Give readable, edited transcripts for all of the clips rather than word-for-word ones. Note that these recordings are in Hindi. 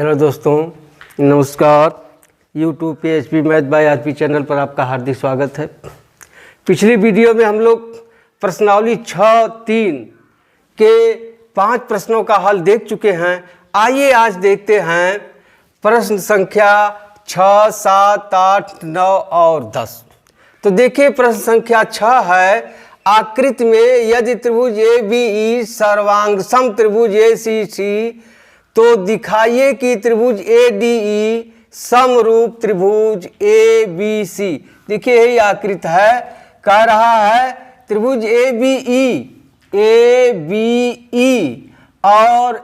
हेलो दोस्तों, नमस्कार। यूट्यूब पे HP math by RP channel पर आपका हार्दिक स्वागत है। पिछली वीडियो में हम लोग प्रश्नावली 6-3 के 5 प्रश्नों का हल देख चुके हैं। आइए आज देखते हैं प्रश्न संख्या 6, 7, 8, 9 और 10। तो देखिए, प्रश्न संख्या 6 है, आकृति में यदि त्रिभुज ए बी ई सर्वांग सम त्रिभुज ए सी सी तो दिखाइए कि त्रिभुज ए डी ई समरूप त्रिभुज ए बी सी। देखिए यही आकृति है, कह रहा है त्रिभुज ए बी ई और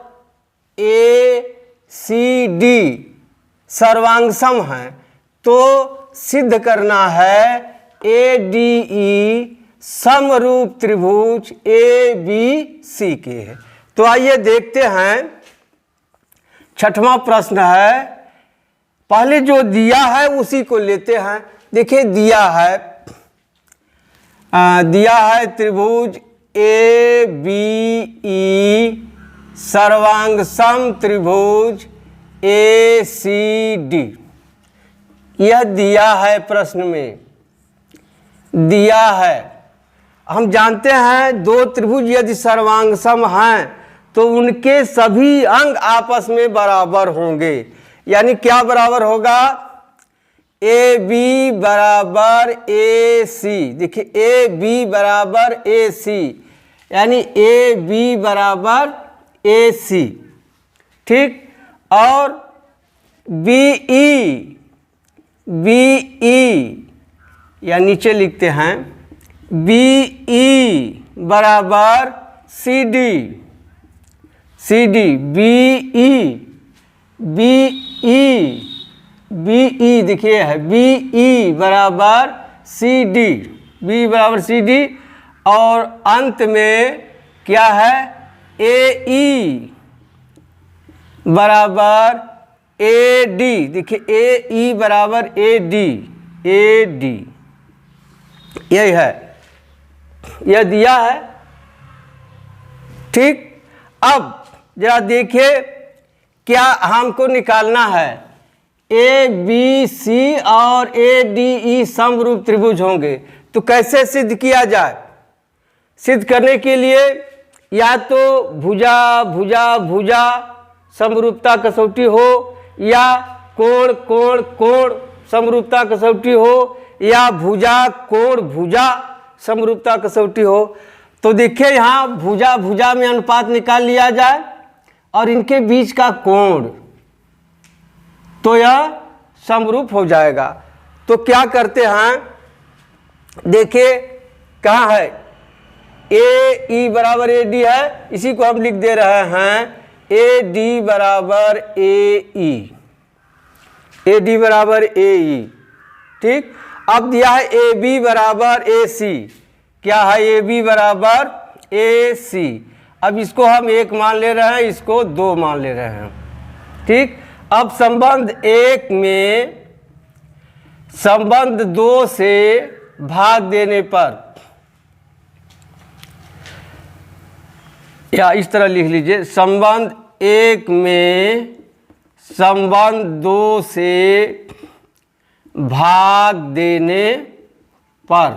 ए सी डी सर्वांग सम है, तो सिद्ध करना है ए डी ई समरूप त्रिभुज ए बी सी के है। तो आइए देखते हैं। छठवां प्रश्न है, पहले जो दिया है उसी को लेते हैं। देखिए दिया है त्रिभुज ए बी ई सर्वांग सम त्रिभुज ए सी डी। यह दिया है, प्रश्न में दिया है। हम जानते हैं दो त्रिभुज यदि सर्वांग सम हैं तो उनके सभी अंग आपस में बराबर होंगे। यानी क्या बराबर होगा? ए बी बराबर ए सी। देखिए ए बी बराबर ए सी, यानी ए बी बराबर ए सी, ठीक। और बी ई या नीचे लिखते हैं बी ई बराबर सी डी। बी ई देखिए है बी ई बराबर सी डी, बी बराबर सी डी। और अंत में क्या है? ए ई बराबर ए डी। देखिए ए ई बराबर ए डी, यही है, यह दिया है, ठीक। अब जरा देखिए क्या हमको निकालना है। ए बी सी और ए डी ई समरूप त्रिभुज होंगे, तो कैसे सिद्ध किया जाए? सिद्ध करने के लिए या तो भुजा समरूपता कसौटी हो, या कोण समरूपता कसौटी हो, या भुजा समरूपता कसौटी हो। तो देखिए यहाँ भुजा में अनुपात निकाल लिया जाए और इनके बीच का कोण, तो यह समरूप हो जाएगा। तो क्या करते हैं, देखिए कहाँ है? ए ई बराबर ए डी है, इसी को हम लिख दे रहे हैं ए डी बराबर ए डी बराबर ए ई, ठीक। अब दिया है ए बी बराबर ए सी। क्या है? ए बी बराबर ए सी। अब इसको हम 1 मान ले रहे हैं, इसको 2 मान ले रहे हैं, ठीक। अब संबंध 1 में संबंध 2 से भाग देने पर, या इस तरह लिख लीजिए, संबंध 1 में संबंध 2 से भाग देने पर,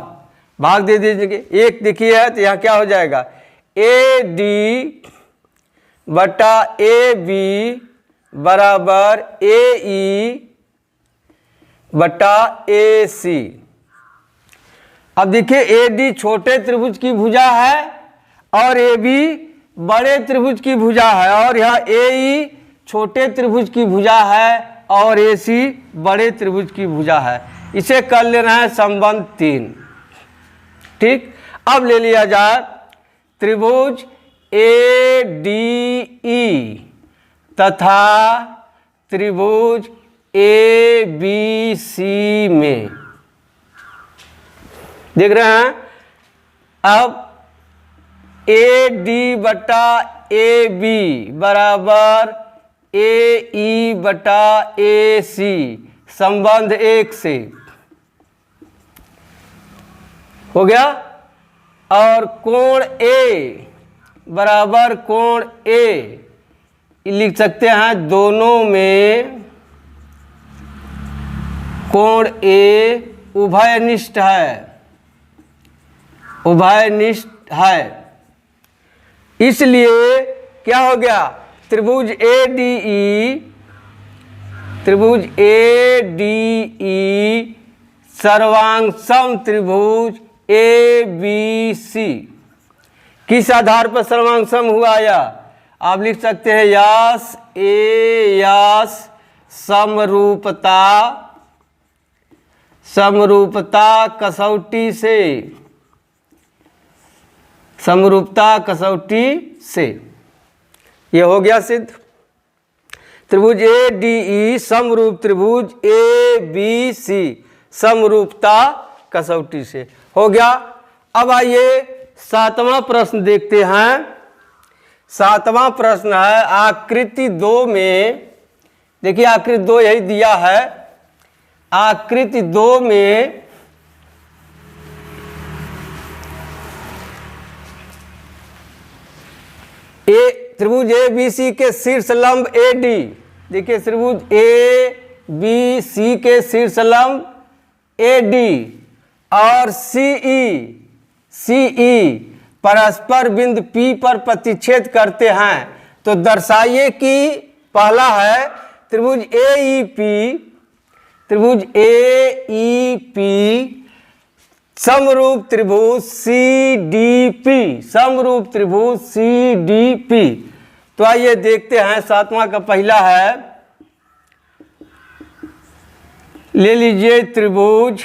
भाग दे दीजिए। 1 देखिए है तो यहाँ क्या हो जाएगा? ए डी बटा ए बी बराबर ए ई बटा ए सी। अब देखिए ए डी छोटे त्रिभुज की भुजा है और ए बी बड़े त्रिभुज की भुजा है, और यहाँ ए ई छोटे त्रिभुज की भुजा है और ए सी बड़े त्रिभुज की भुजा है। इसे कर लेना है संबंध 3, ठीक। अब ले लिया जाए त्रिभुज ए डी ई तथा त्रिभुज ए बी सी में। देख रहे हैं? अब ए डी बटा ए बी बराबर ए ई बटा ए सी, संबंध 1 से हो गया। और कोण ए बराबर कोण ए, लिख सकते हैं दोनों में कोण ए उभयनिष्ठ है, उभयनिष्ठ है। इसलिए क्या हो गया, त्रिभुज ADE, त्रिभुज ADE सर्वांग सम त्रिभुज ABC किस आधार पर सर्वांग सम हुआ? या आप लिख सकते हैं यस ए यस समरूपता, समरूपता कसौटी से, समरूपता कसौटी से। यह हो गया सिद्ध। त्रिभुज ADE समरूप त्रिभुज ABC समरूपता कसौटी से हो गया। अब आइए 7वां प्रश्न देखते हैं। 7वां प्रश्न है आकृति 2 में, देखिए आकृति 2 यही दिया है। आकृति 2 में त्रिभुज ABC के शीर्ष लंब AD, देखिए त्रिभुज ABC के शीर्ष लंब AD और CE परस्पर बिंदु P पर प्रतिच्छेद करते हैं। तो दर्शाइए कि पहला है त्रिभुज AEP, त्रिभुज AEP समरूप त्रिभुज CDP, समरूप त्रिभुज CDP। तो आइए देखते हैं। 7वां का पहला है, ले लीजिए त्रिभुज,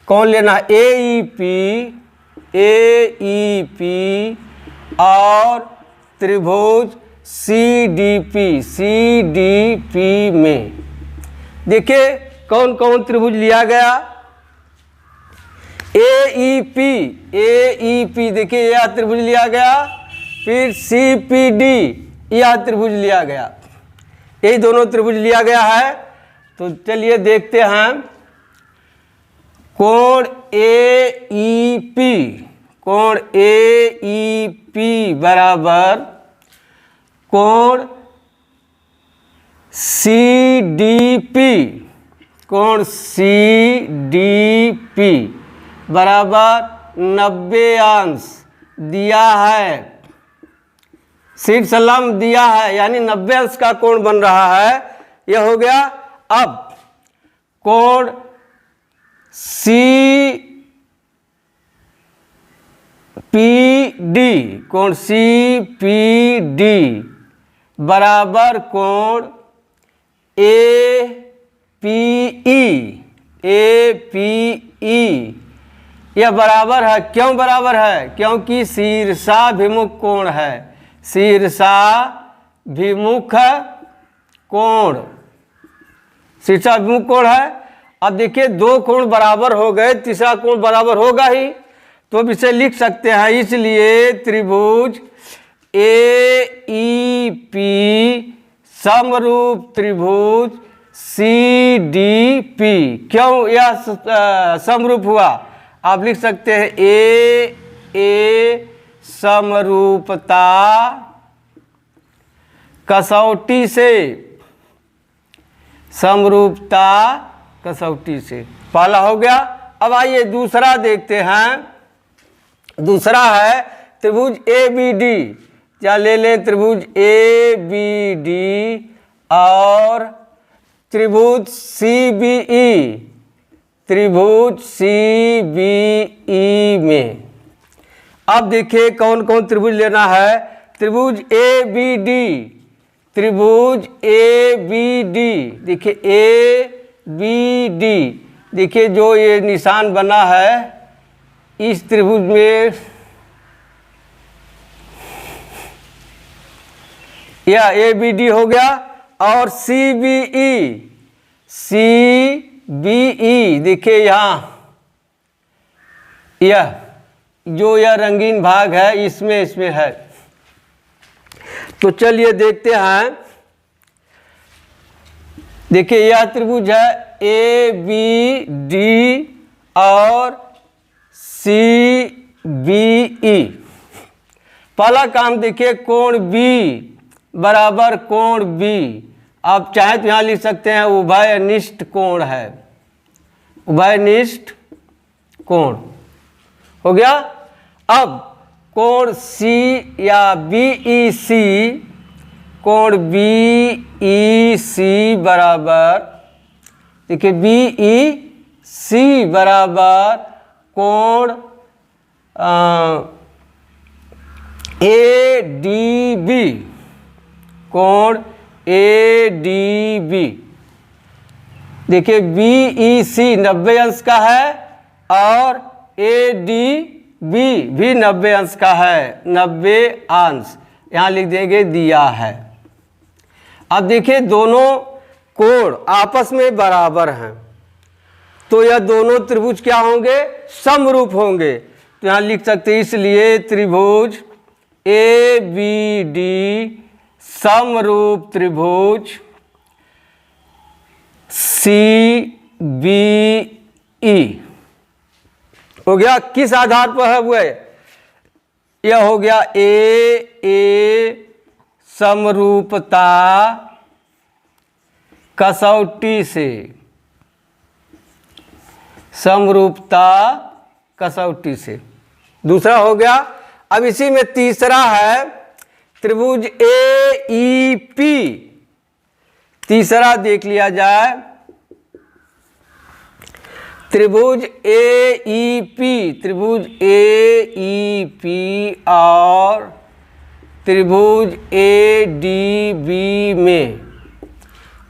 कौन लेना? AEP और त्रिभुज CDP में देखिए कौन कौन त्रिभुज लिया गया। AEP देखिए यह त्रिभुज लिया गया, फिर CPD यह त्रिभुज लिया गया, यही दोनों त्रिभुज लिया गया है। तो चलिए देखते हैं। कोण AEP, कोण AEP बराबर कोण CDP, कोण CDP बराबर 90 अंश दिया है, शीर्ष लंब दिया है, यानी 90 अंश का कोण बन रहा है। यह हो गया। अब कोण CPD, कोण CPD बराबर कोण APE, यह बराबर है। क्यों बराबर है? क्योंकि शीर्षाभिमुख कोण है, शीर्षाभिमुख कोण, शीर्षाभिमुख कोण है। अब देखिए 2 कोण बराबर हो गए, तीसरा कोण बराबर होगा ही, तो अब इसे लिख सकते हैं। इसलिए त्रिभुज AEP समरूप त्रिभुज CDP। क्यों यह समरूप हुआ? आप लिख सकते हैं A समरूपता कसौटी से, समरूपता कसौटी से पहला हो गया। अब आइए दूसरा देखते हैं। दूसरा है त्रिभुज ABD, क्या ले लें? त्रिभुज ABD और त्रिभुज CBE, त्रिभुज CBE में। अब देखिए कौन कौन त्रिभुज लेना है। त्रिभुज ABD, त्रिभुज ABD, देखिए ABD, देखिए जो ये निशान बना है इस त्रिभुज में, यह ABD हो गया। और CBE, देखिए यहाँ यह जो यह रंगीन भाग है इसमें है। तो चलिए देखते हैं। देखिए यह त्रिभुज है ABD और CBE। पहला काम देखिए कोण B, बराबर कोण बी। आप चाहे तो यहाँ लिख सकते हैं उभयनिष्ठ कोण है, उभयनिष्ठ कोण हो गया। अब कोण सी या BEC, कोण BEC बराबर, देखिए BEC बराबर कोण ADB, कोण ADB। देखिए BEC 90 अंश का है और ADB भी 90 अंश का है, 90 अंश यहाँ लिख देंगे, दिया है। अब देखिए दोनों कोण आपस में बराबर हैं, तो यह दोनों त्रिभुज क्या होंगे, समरूप होंगे। तो यहाँ लिख सकते हैं, इसलिए त्रिभुज ABD समरूप त्रिभुज CBE हो गया। किस आधार पर है वो, यह हो गया A समरूपता कसौटी से, समरूपता कसौटी से। दूसरा हो गया। अब इसी में तीसरा है त्रिभुज AEP। तीसरा देख लिया जाए, त्रिभुज AEP, त्रिभुज AEP और त्रिभुज ADB में।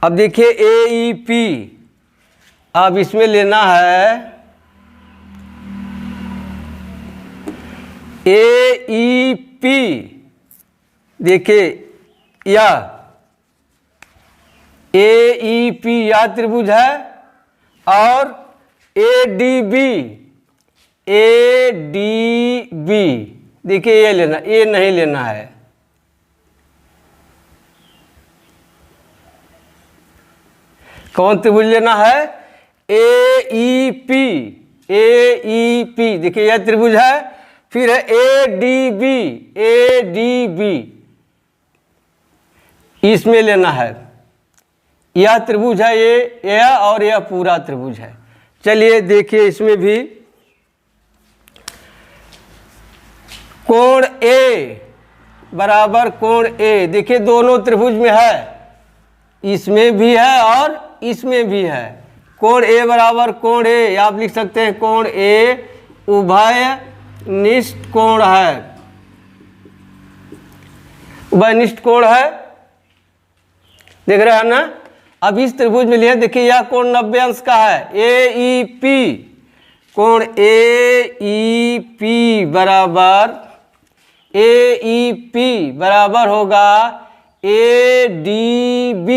अब देखिए AEP, अब इसमें लेना है AEP। देखिए यह AEP यह त्रिभुज है और ADB, ADB देखिए ये लेना, ये नहीं लेना है। कौन त्रिभुज लेना है, AEP, AEP देखिए यह त्रिभुज है। फिर है ADB, ADB इसमें लेना है। यह त्रिभुज है, ये यह और यह पूरा त्रिभुज है। चलिए देखिए इसमें भी कोण A बराबर कोण A, देखिए दोनों त्रिभुज में है, इसमें भी है और इसमें भी है। कोण A बराबर कोण A, आप लिख सकते हैं कोण A उभयनिष्ठ कोण है, उभयनिष्ठ कोण है, देख रहे हैं ना। अब इस त्रिभुज में लिए देखिए यह कोण 90 अंश का है, AEP, कोण AEP बराबर, AEP बराबर होगा ADB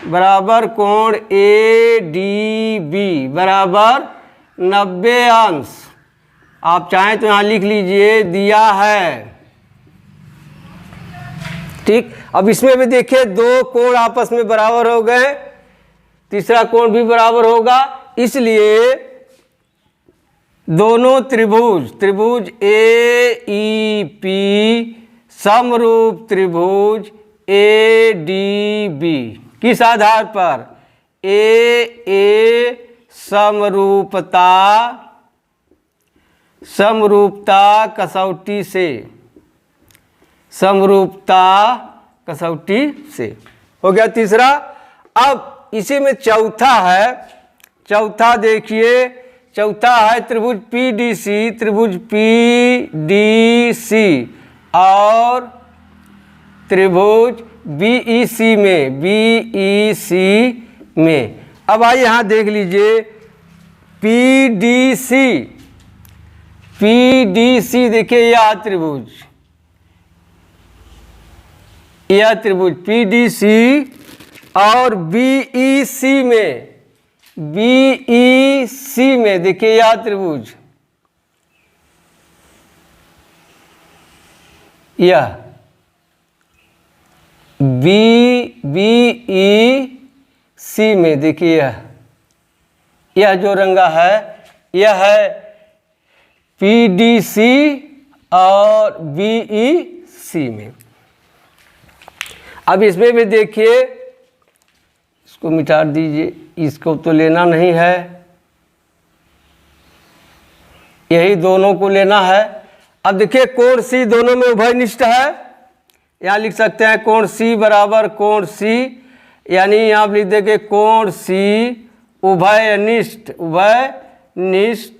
बराबर कोण ADB बराबर 90 अंश। आप चाहें तो यहाँ लिख लीजिए, दिया है। ठीक, अब इसमें भी देखिए दो कोण आपस में बराबर हो गए, तीसरा कोण भी बराबर होगा, इसलिए दोनों त्रिभुज, त्रिभुज AEP समरूप त्रिभुज ADB किस आधार पर, AA समरूपता, समरूपता कसौटी से, समरूपता कसौटी से हो गया तीसरा। अब इसी में चौथा है, चौथा देखिए, चौथा है त्रिभुज PDC, त्रिभुज PDC और त्रिभुज BEC में, BEC में। अब आइए यहाँ देख लीजिए PDC, PDC देखिए यह त्रिभुज, यह त्रिभुज PDC और BEC में, BEC में देखिए यह त्रिभुज, यह BEC में देखिए यह जो रंगा है यह है PDC और BEC में। अब इसमें भी देखिए, इसको मिटा दीजिए, इसको तो लेना नहीं है, यही दोनों को लेना है। अब देखिए कोण सी दोनों में उभयनिष्ठ है, यहाँ लिख सकते हैं कोण सी बराबर कोण सी, यानी यहाँ आप लिख देंगे कोण सी उभयनिष्ठ, उभयनिष्ठ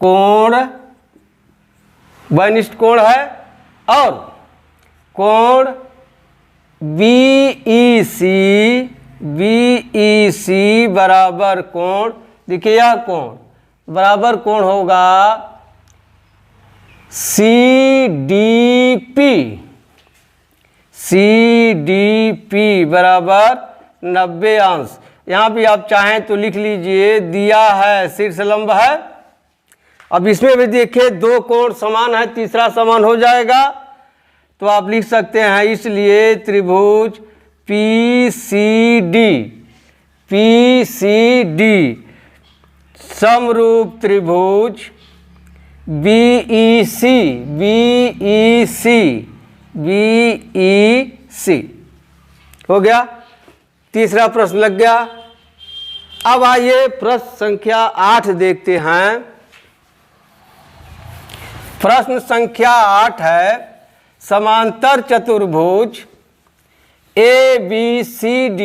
कोण, उभयनिष्ठ कोण है। और कोण BEC बराबर कोण, देखिए यह कोण बराबर कोण होगा CDP बराबर 90 अंश। यहाँ भी आप चाहें तो लिख लीजिए, दिया है शीर्ष लंब है। अब इसमें भी देखिए दो कोण समान है, तीसरा समान हो जाएगा, तो आप लिख सकते हैं इसलिए त्रिभुज PCD समरूप त्रिभुज BEC हो गया। तीसरा प्रश्न लग गया। अब आइए प्रश्न संख्या 8 देखते हैं। प्रश्न संख्या 8 है, समांतर चतुर्भुज ABCD,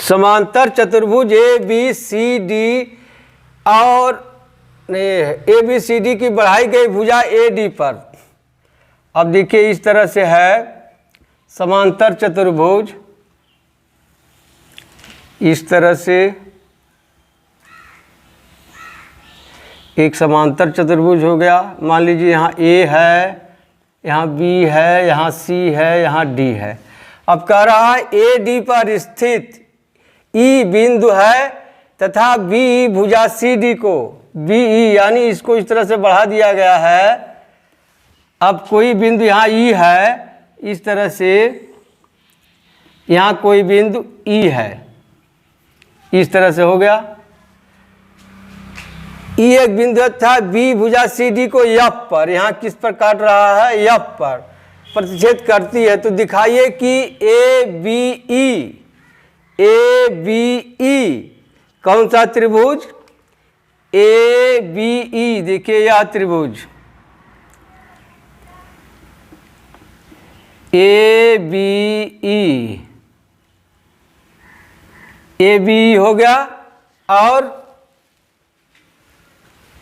समांतर चतुर्भुज ABCD और ABCD की बढ़ाई गई भुजा AD पर। अब देखिए इस तरह से है समांतर चतुर्भुज, इस तरह से एक समांतर चतुर्भुज हो गया। मान लीजिए यहाँ A है, यहाँ B है, यहाँ C है, यहाँ D है। अब कह रहा है AD पर स्थित E बिंदु है तथा BE भुजा CD को, BE यानी इसको इस तरह से बढ़ा दिया गया है। अब कोई बिंदु यहाँ E है, इस तरह से यहाँ कोई बिंदु E है, इस तरह से हो गया। E एक बिंदु था, B भुजा CD को F पर, यहाँ किस पर काट रहा है, F पर प्रतिच्छेद करती है। तो दिखाइए कि ABE कौन सा त्रिभुज, ABE, देखिए यह त्रिभुज ABE हो गया। और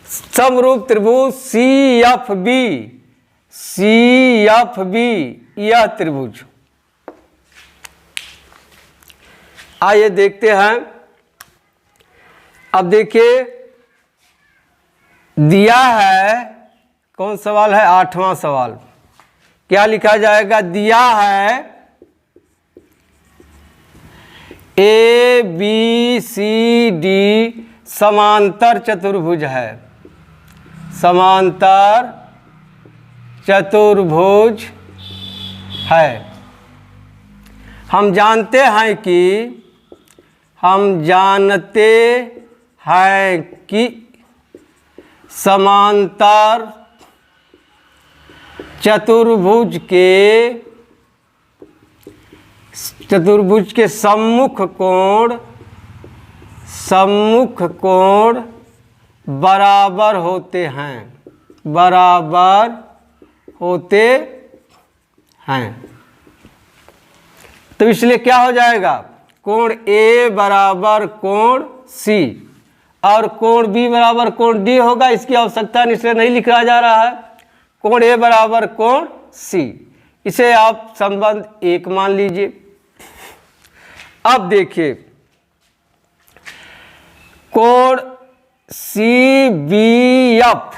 समरूप त्रिभुज CFB, यह त्रिभुज। आइए देखते हैं। अब देखिए दिया है, कौन सवाल है, 8वां सवाल। क्या लिखा जाएगा, दिया है ABCD समांतर चतुर्भुज है, समांतर चतुर्भुज है। हम जानते हैं कि समांतर चतुर्भुज के सम्मुख कोण बराबर होते हैं, तो इसलिए क्या हो जाएगा, कोण A बराबर कोण C और कोण B बराबर कोण D होगा। इसकी आवश्यकता इसलिए नहीं लिखा जा रहा है। कोण A बराबर कोण C, इसे आप संबंध 1 मान लीजिए। अब देखिए कोण CBF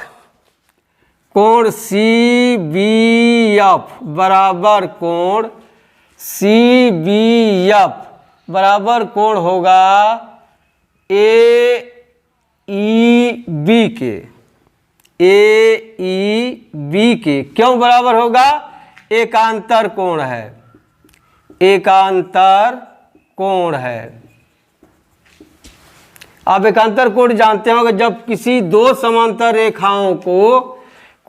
बराबर कोण CBF बराबर कोण होगा AEB के। क्यों बराबर होगा, एकांतर कोण है, एकांतर कोण है। आप एकांतर कोण जानते होंगे, जब किसी दो समांतर रेखाओं को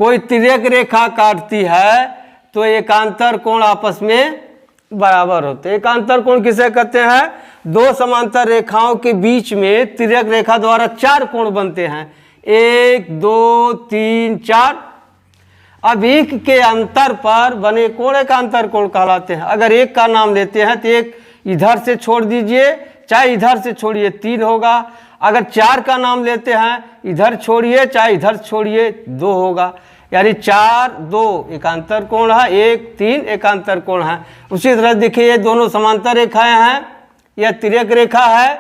कोई तिर्यक रेखा काटती है तो एकांतर कोण आपस में बराबर होते हैं। एकांतर कोण किसे कहते हैं? दो समांतर रेखाओं के बीच में तिर्यक रेखा द्वारा चार कोण बनते हैं, 1 2 3 4। अब एक के अंतर पर बने कोण एकांतर कोण कहलाते हैं। अगर एक का नाम लेते हैं तो एक इधर से छोड़ दीजिए, चाहे इधर से छोड़िए, 3 होगा। अगर 4 का नाम लेते हैं, इधर छोड़िए चाहे इधर छोड़िए, 2 होगा। यानी 4 2 एकांतर कोण है, 1 3 एकांतर कोण है। उसी तरह देखिए ये दोनों समांतर रेखाएं हैं, यह तिर्यक रेखा है,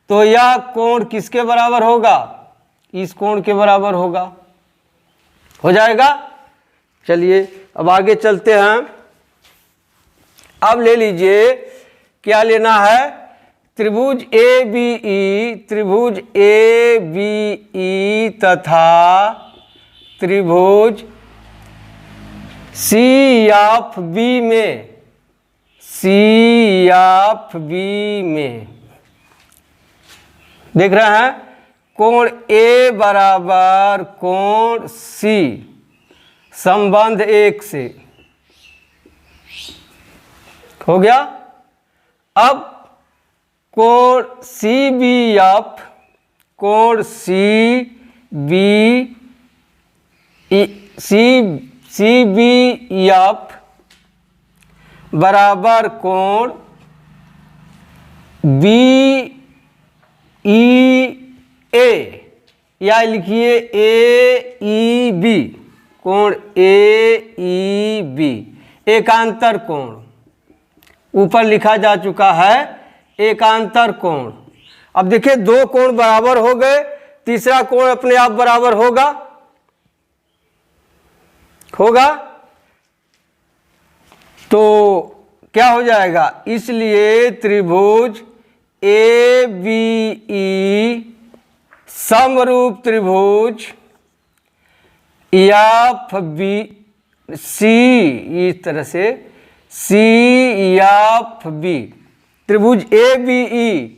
तो यह कोण किसके बराबर होगा? इस कोण के बराबर होगा। हो जाएगा। चलिए अब आगे चलते हैं। अब ले लीजिए, क्या लेना है? त्रिभुज ए बी ई, त्रिभुज ए बी ई तथा त्रिभुज सी एफ बी में, सी एफ बी में देख रहे हैं कोण ए बराबर कोण सी, संबंध 1 से हो गया। अब कोण सी बी एफ, कोण C B C B F बराबर कोण बी ई ए, या लिखिए ए ई बी, कोण ए ई बी एकांतर कोण ऊपर लिखा जा चुका है, एकांतर कोण। अब देखिए दो कोण बराबर हो गए, तीसरा कोण अपने आप बराबर होगा, होगा तो क्या हो जाएगा? इसलिए त्रिभुज ए बी ई समरूप त्रिभुज एफ बी सी, इस तरह से सी एफ बी, त्रिभुज ए बी ई,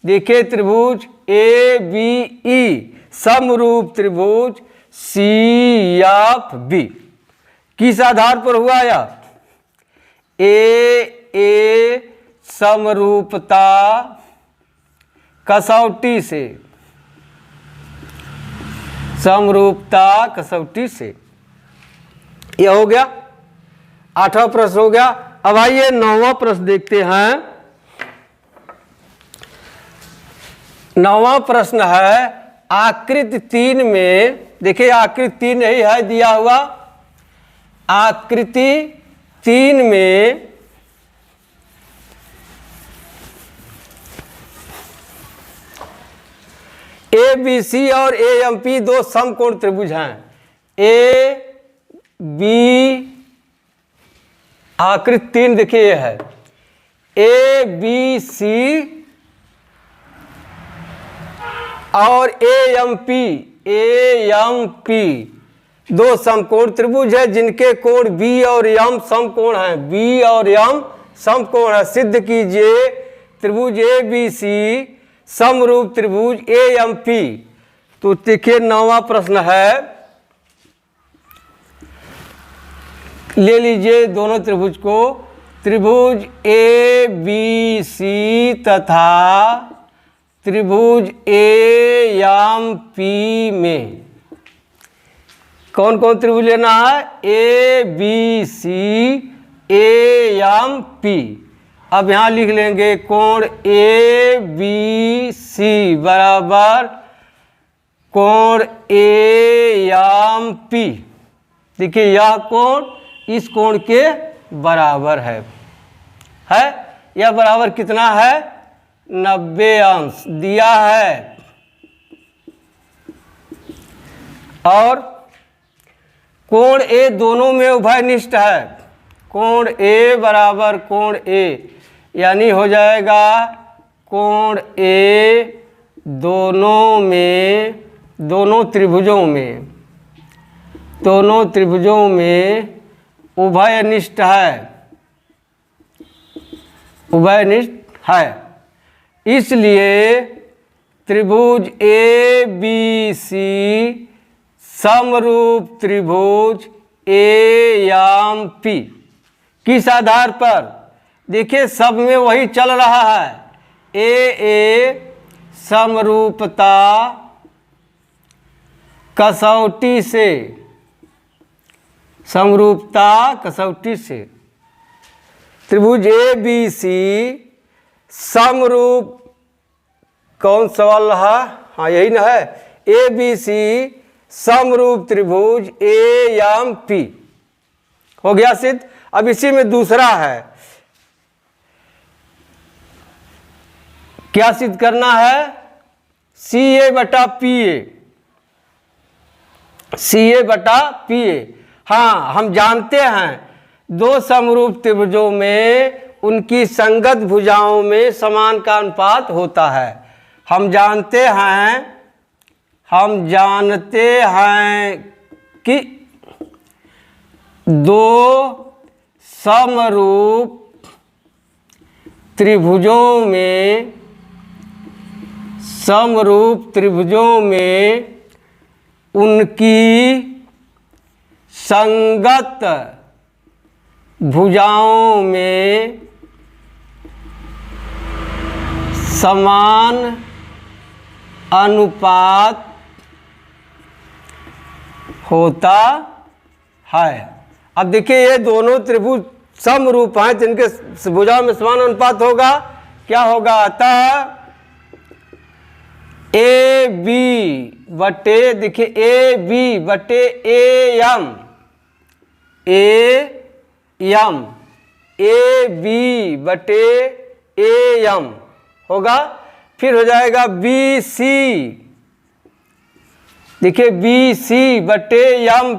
देखिए त्रिभुज ए बी ई समरूप त्रिभुज सी एफ बी किस आधार पर हुआ? यह ए समरूपता कसौटी से, समरूपता कसौटी से। यह हो गया, 8वां प्रश्न हो गया। अब आइए 9वां प्रश्न देखते हैं। 9वां प्रश्न है आकृति 3 में, देखिए आकृति 3 यही है दिया हुआ। आकृति 3 में ए बी सी और ए एम पी दो समकोण त्रिभुज हैं। ए बी आकृति 3 देखिए ये है, ए बी सी और ए एम पी दो समकोण त्रिभुज है जिनके कोण बी और एम समकोण हैं, बी और एम समकोण है। सिद्ध कीजिए त्रिभुज ए बी सी समरूप त्रिभुज ए एम पी। तो देखिए 9वां प्रश्न है, ले लीजिए दोनों त्रिभुज को, त्रिभुज ए बी सी तथा त्रिभुज ए एम पी में कौन कौन त्रिभुज लेना है? A B C A M P. अब यहाँ लिख लेंगे कोण ए बी सी बराबर कोण ए एम पी। देखिए यह कोण इस कोण के बराबर है। यह बराबर कितना है? 90 अंश दिया है। और कोण ए दोनों में उभयनिष्ठ है। कोण ए बराबर कोण ए, यानी हो जाएगा कोण ए दोनों में, दोनों त्रिभुजों में उभयनिष्ठ है, उभयनिष्ठ है। इसलिए त्रिभुज ए बी सी समरूप त्रिभुज ए एम पी किस आधार पर? देखिए सब में वही चल रहा है। ए समरूपता कसौटी से, समरूपता कसौटी से त्रिभुज ए बी सी समरूप, कौन सवाल रहा? हाँ यही ना है, ए बी सी समरूप त्रिभुज ए एम पी हो गया सिद्ध। अब इसी में दूसरा है, क्या सिद्ध करना है? सी ए बटा पी ए, सी ए बटा पी ए। हाँ हम जानते हैं दो समरूप त्रिभुजों में उनकी संगत भुजाओं में समान का अनुपात होता है। हम जानते हैं कि दो समरूप त्रिभुजों में उनकी संगत भुजाओं में समान अनुपात होता है। अब देखिए ये दोनों त्रिभुज समरूप हैं जिनके भुजाओं में समान अनुपात होगा, क्या होगा? अतः ए बी बटे, देखिए ए बी बटे ए एम, ए बी बटे ए एम होगा। फिर हो जाएगा बी सी, देखिए बी सी बटे एम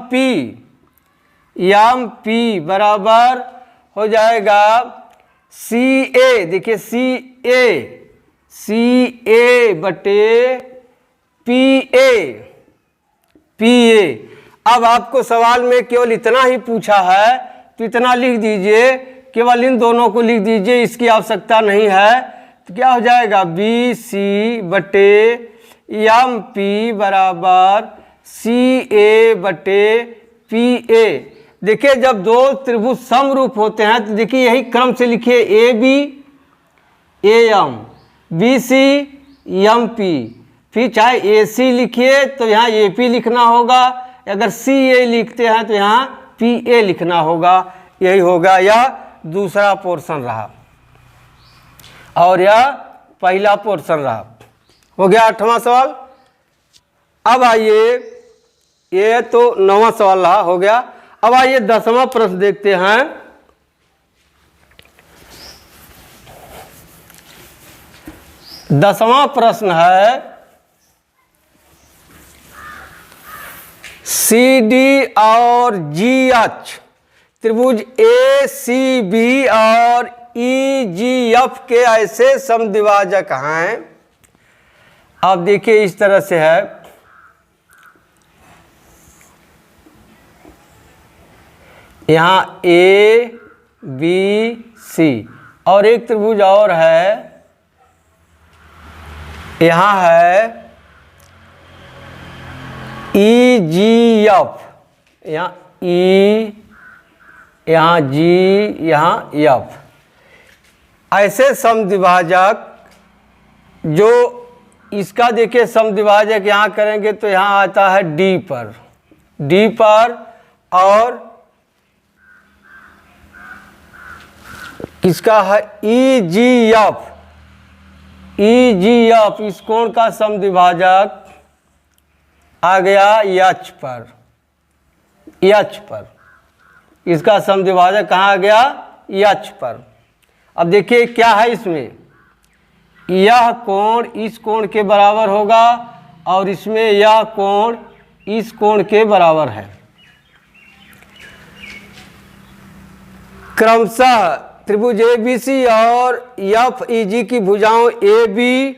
पी बराबर हो जाएगा सी ए, देखिए सी ए बटे पी ए। अब आपको सवाल में केवल इतना ही पूछा है तो इतना लिख दीजिए, केवल इन दोनों को लिख दीजिए, इसकी आवश्यकता नहीं है। तो क्या हो जाएगा? बी सी बटे एम पी बराबर सी ए बटे पी ए। देखिए जब दो त्रिभुज समरूप होते हैं तो देखिए यही क्रम से लिखिए, A B A M, B C M P, फिर चाहे ए सी लिखिए तो यहाँ ए पी लिखना होगा, अगर सी ए लिखते हैं तो यहाँ पी ए लिखना होगा। यही होगा, यह दूसरा पोर्शन रहा और यह पहला पोर्शन रहा। हो गया 8वां सवाल। अब आइए, ये तो 9वां सवाल रहा, हो गया। अब आइए 10वां प्रश्न देखते हैं। दसवां प्रश्न है, सी डी और जी एच त्रिभुज ए सी बी और ई जी एफ के ऐसे समद्विभाजक हैं। अब देखिए इस तरह से है, यहाँ ए बी सी और एक त्रिभुज और है, यहाँ है ई जी एफ, यहाँ ई, यहाँ जी, यहाँ एफ। ऐसे समद्विभाजक जो इसका देखिए समद्विभाजक यहाँ करेंगे तो यहाँ आता है डी पर और इसका है ई जी एफ। इस कोण का समद्विभाजक आ गया एच पर। इसका समद्विभाजक कहाँ आ गया? एच पर। अब देखिए क्या है इसमें, यह कोण इस कोण के बराबर होगा और इसमें यह कोण इस कोण के बराबर है। क्रमशः त्रिभुज ए बी सी और एफ ई जी की भुजाओं ए बी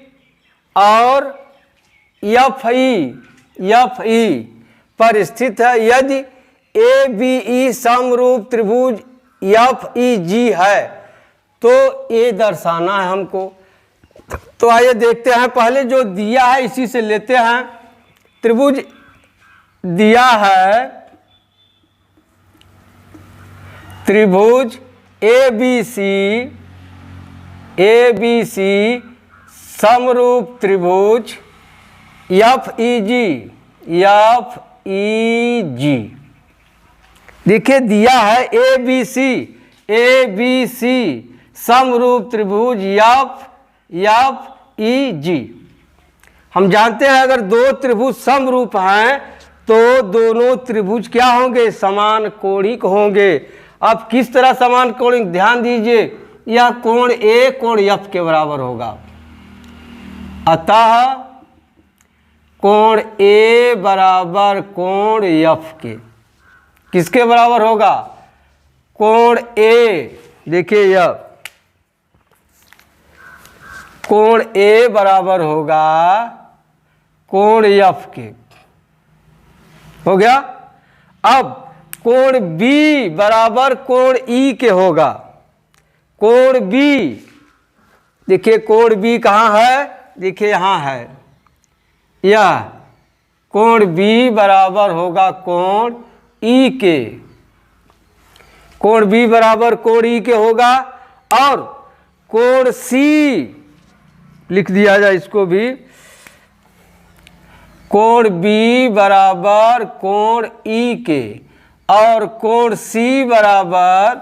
और एफ ई पर स्थित है। यदि ए बी ई समरूप त्रिभुज एफ ई जी है तो ये दर्शाना है हमको। तो आइए देखते हैं, पहले जो दिया है इसी से लेते हैं। त्रिभुज दिया है त्रिभुज ए बी सी समरूप त्रिभुज एफ ई जी। देखिए दिया है ए बी सी समरूप त्रिभुज एफ ई जी। हम जानते हैं अगर दो त्रिभुज समरूप हैं तो दोनों त्रिभुज क्या होंगे, समान कोणिक होंगे। अब किस तरह समान कोणिक, ध्यान दीजिए, यह कोण ए कोण एफ के बराबर होगा। अतः कोण ए बराबर कोण एफ के, किसके बराबर होगा, कोण ए। देखिए यह कोण ए बराबर होगा कोण एफ के, हो गया। अब कोण बी बराबर कोण ई के होगा। कोण बी, देखिए कोण बी कहाँ है, देखिए यहाँ है। यह कोण बी बराबर होगा कोण ई के, कोण बी बराबर कोण ई के होगा। और कोण सी लिख दिया जाए इसको भी, कोण बी बराबर कोण ई के और कोण सी बराबर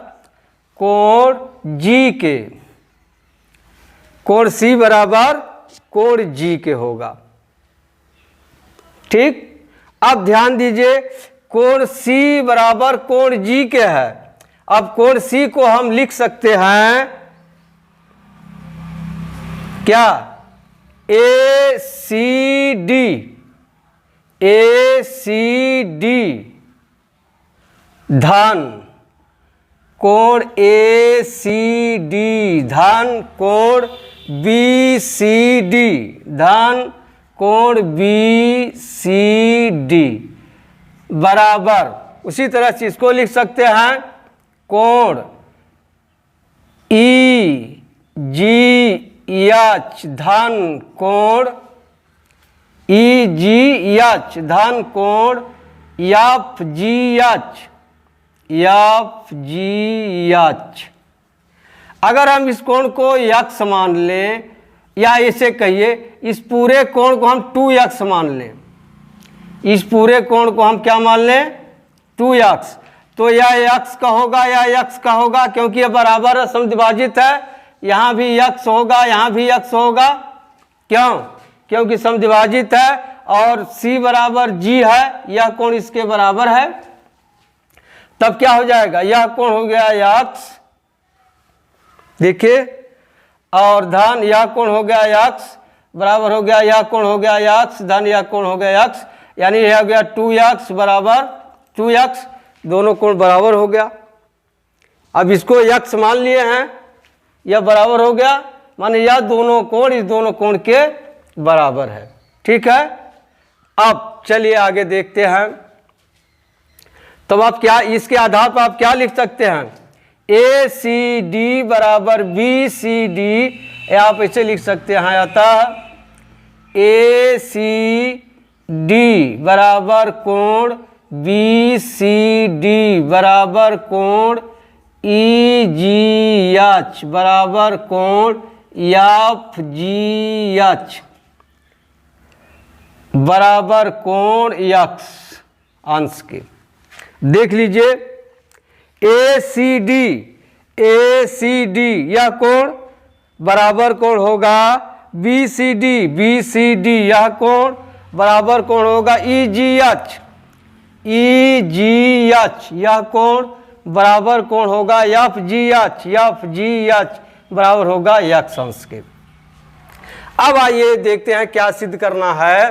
कोण जी के, कोण सी बराबर कोण जी के होगा। ठीक, अब ध्यान दीजिए कोण सी बराबर कोण जी के है। अब कोण सी को हम लिख सकते हैं क्या, ए सी डी धन कोण ए सी डी धन कोण बी सी डी धन कोण बी सी डी बराबर, उसी तरह से इसको लिख सकते हैं कोण ई जी एच धन कोण ई जी एच धन कोण एफ जी एच। अगर हम इस कोण को यक्स मान लें, या इसे कहिए इस पूरे कोण को हम 2x मान लें, इस पूरे कोण को हम क्या मान लें, 2x, तो यह x का होगा या x का होगा, क्योंकि यह बराबर समद्विभाजित है। यहाँ भी x होगा, यहाँ भी x होगा, क्यों, क्योंकि समद्विभाजित है और c बराबर g है, यह कोण इसके बराबर है। तब क्या हो जाएगा, यह कोण हो गया x, देखिए, और धन यह कोण हो गया x बराबर हो गया, यह कोण हो गया x धन यह कोण हो गया x, यानी यह हो गया 2x बराबर 2x, दोनों कोण बराबर हो गया। अब इसको x मान लिए हैं, यह बराबर हो गया, माने यह दोनों कोण इस दोनों कोण के बराबर है। ठीक है, अब चलिए आगे देखते हैं। तो आप क्या, इसके आधार पर आप क्या लिख सकते हैं, ए सी डी बराबर बी सी डी, आप ऐसे लिख सकते हैं, अतः ए सी डी बराबर कोण बी सी डी बराबर कोण ई जी एच बराबर कोण एफ जी एच बराबर कोण एक्स अंश के। देख लीजिए ए सी डी यह कोण बराबर कोण होगा बी सी डी यह कोण बराबर कोण होगा ई जी एच यह कोण बराबर कोण होगा एफ जी एच बराबर होगा एक्स अंश के। अब आइए देखते हैं क्या सिद्ध करना है।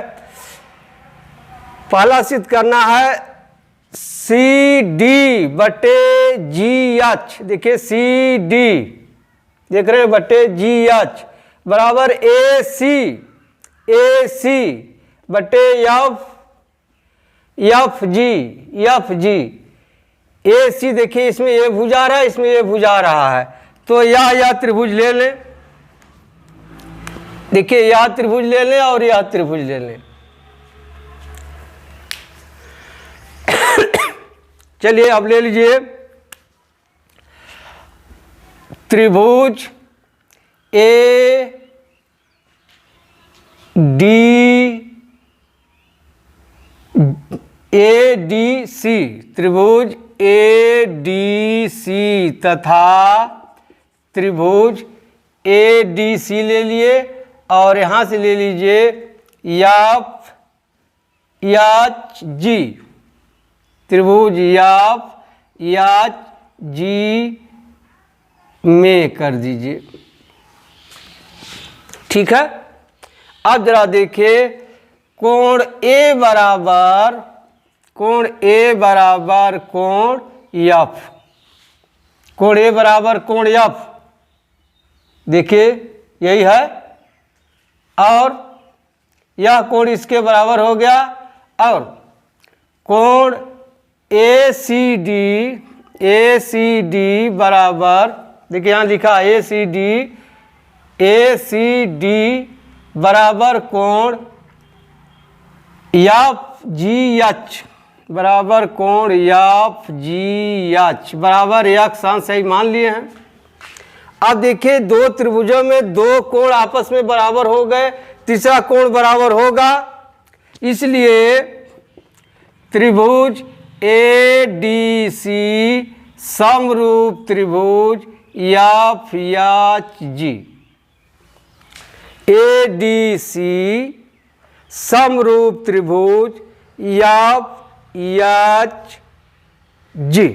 पहला सिद्ध करना है सी डी बटे जी एच, देखिए सी डी देख रहे हैं बटे जी एच बराबर ए सी बटे एफ जी ए सी, देखिए इसमें ये भुजा रहा है, इसमें ये भुजा रहा है, तो यह त्रिभुज ले लें, देखिए यह त्रिभुज ले लें और यह त्रिभुज ले लें। चलिए अब ले लीजिए त्रिभुज ए डी सी, त्रिभुज ए डी सी तथा त्रिभुज ए डी सी ले लिए, और यहाँ से ले लीजिए याफ याच जी, त्रिभुज याफ याच जी में कर दीजिए। ठीक है। अब जरा देखिए कोण ए बराबर कोण यफ, कोण ए बराबर कोण यफ, देखिए यही है, और यह कोण इसके बराबर हो गया, और कोण ए सी डी बराबर, देखिए यहाँ लिखा ए सी डी बराबर कोण यफ जी एच, बराबर कोण यफ जी एच बराबर एक सान सही मान लिए हैं। अब देखिए दो त्रिभुजों में दो कोण आपस में बराबर हो गए, तीसरा कोण बराबर होगा, इसलिए त्रिभुज ए डी सी समरूप त्रिभुज F H G, A D C समरूप त्रिभुज यफ एच जी।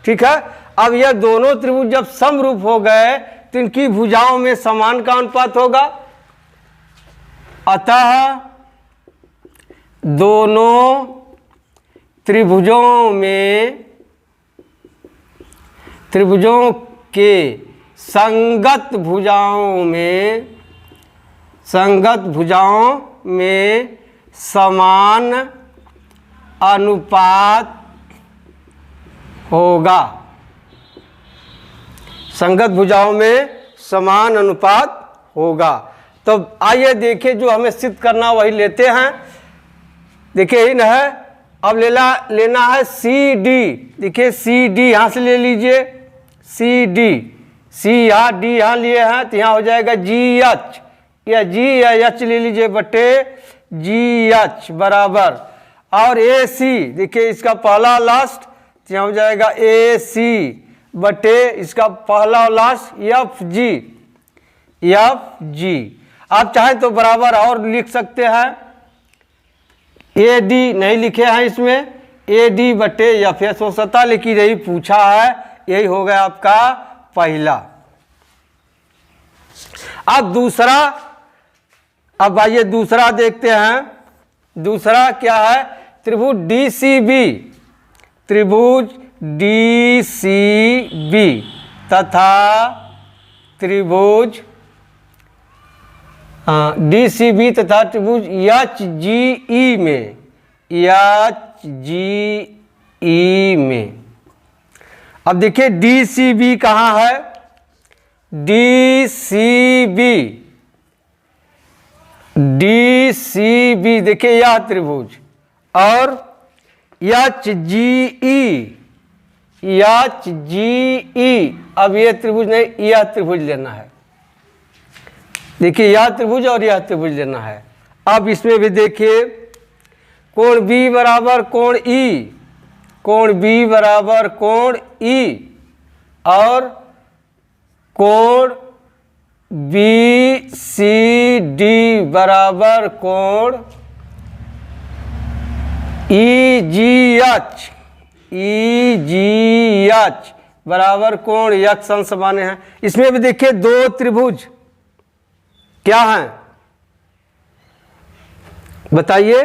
ठीक है। अब यह दोनों त्रिभुज जब समरूप हो गए तो इनकी भुजाओं में समान का अनुपात होगा, अतः दोनों त्रिभुजों के संगत भुजाओं में समान अनुपात होगा, संगत भुजाओं में समान अनुपात होगा। तो आइए देखिए जो हमें सिद्ध करना वही लेते हैं। देखिए इन है, अब लेना है सी डी, देखिए सी डी यहाँ से ले लीजिए, सी डी, सी यहाँ डी यहाँ लिए हैं तो यहाँ हो जाएगा जी एच, या जी या एच ले लीजिए बटे जी एच बराबर, और ए सी देखिए इसका पहला लास्ट तो यहाँ हो जाएगा ए सी बटे इसका पहला और लास्ट एफ जी। आप चाहें तो बराबर और लिख सकते हैं, ए डी नहीं लिखे हैं इसमें, ए डी बटे एफ एस हो सकता, लेकिन यही पूछा है, यही हो गया आपका पहला। अब दूसरा, अब आइए दूसरा देखते हैं। दूसरा क्या है, त्रिभुज डी सी बी, त्रिभुज डी सी बी तथा त्रिभुज डी सी बी तथा त्रिभुज एच जी ई में। अब देखिए डी सी बी कहाँ है, डी सी बी देखिए यह त्रिभुज, और एच जी ई, अब ये त्रिभुज नहीं, यह त्रिभुज लेना है। देखिए यह त्रिभुज और यह त्रिभुज लेना है। अब इसमें भी देखिए कोण बी बराबर कोण ई, कोण बी बराबर कोण ई, और कोण बी सी डी बराबर कोण ई जी एच बराबर कोण यक्ष समान है। इसमें भी देखिए दो त्रिभुज क्या हैं बताइए,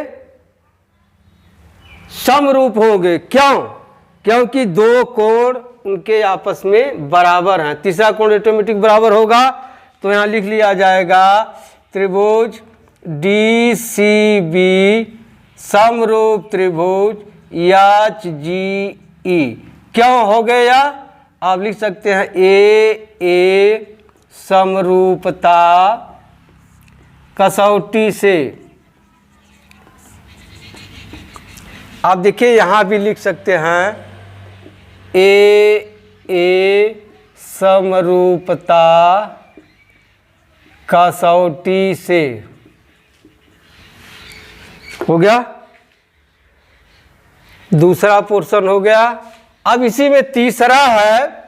समरूप होंगे। क्यों? क्योंकि दो कोण उनके आपस में बराबर हैं, तीसरा कोण ऑटोमेटिक बराबर होगा, तो यहाँ लिख लिया जाएगा त्रिभुज डी सी बी समरूप त्रिभुज एच जी ई। क्यों हो गया? आप लिख सकते हैं ए समरूपता कसौटी से। आप देखिए यहाँ भी लिख सकते हैं ए समरूपता कसौटी से। हो गया, दूसरा पोर्शन हो गया। अब इसी में तीसरा है,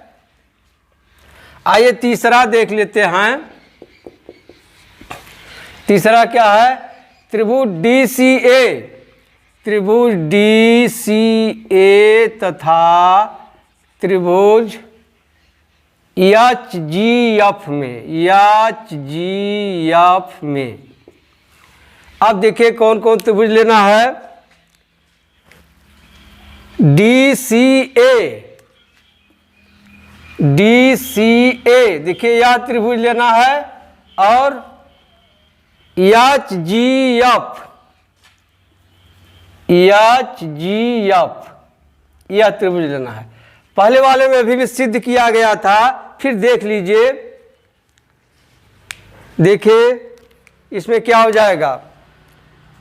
आइए तीसरा देख लेते हैं। तीसरा क्या है? त्रिभुज DCA, त्रिभुज DCA तथा त्रिभुज HGF में, HGF में। अब देखिए कौन कौन त्रिभुज लेना है। DCA, देखिए यह त्रिभुज लेना है, और HGF, यह त्रिभुज लेना है। पहले वाले में भी सिद्ध किया गया था, फिर देख लीजिए। देखिए इसमें क्या हो जाएगा,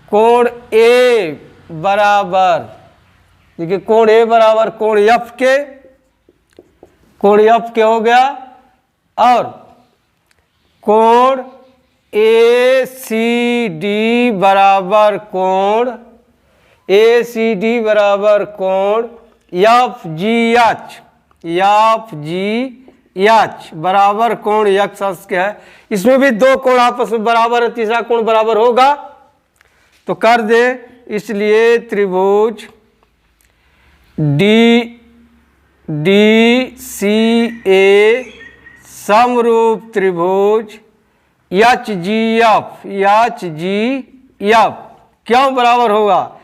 कोण A बराबर, देखिए कोण A बराबर कोण F के, कोण F के हो गया, और कोण ACD बराबर कोण, ACD बराबर कोण FGH, बराबर कोण x अक्ष के है। इसमें भी दो कोण आपस में बराबर है, तीसरा कोण बराबर होगा तो कर दे। इसलिए त्रिभुज DCA समरूप त्रिभुज HGF क्यों बराबर होगा?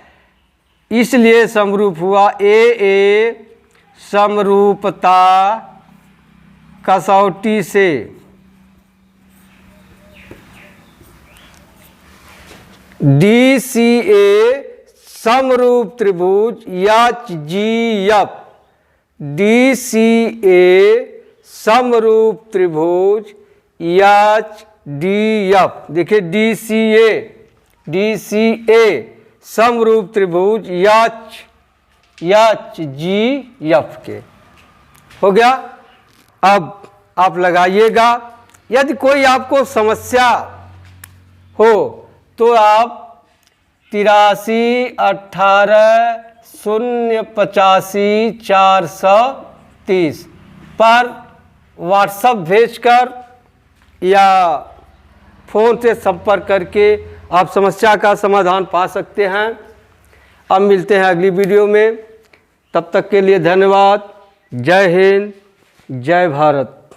इसलिए समरूप हुआ। AA समरूपता कसौटी से, DCA समरूप त्रिभुज HGF, DCA समरूप त्रिभुज HDF। देखिए DCA समरूप त्रिभुज HGF के हो गया। अब आप लगाइएगा। यदि कोई आपको समस्या हो तो आप 83 18 085 430 पर व्हाट्सएप भेजकर या फ़ोन से संपर्क करके आप समस्या का समाधान पा सकते हैं। अब मिलते हैं अगली वीडियो में, तब तक के लिए धन्यवाद। जय हिंद, जय भारत।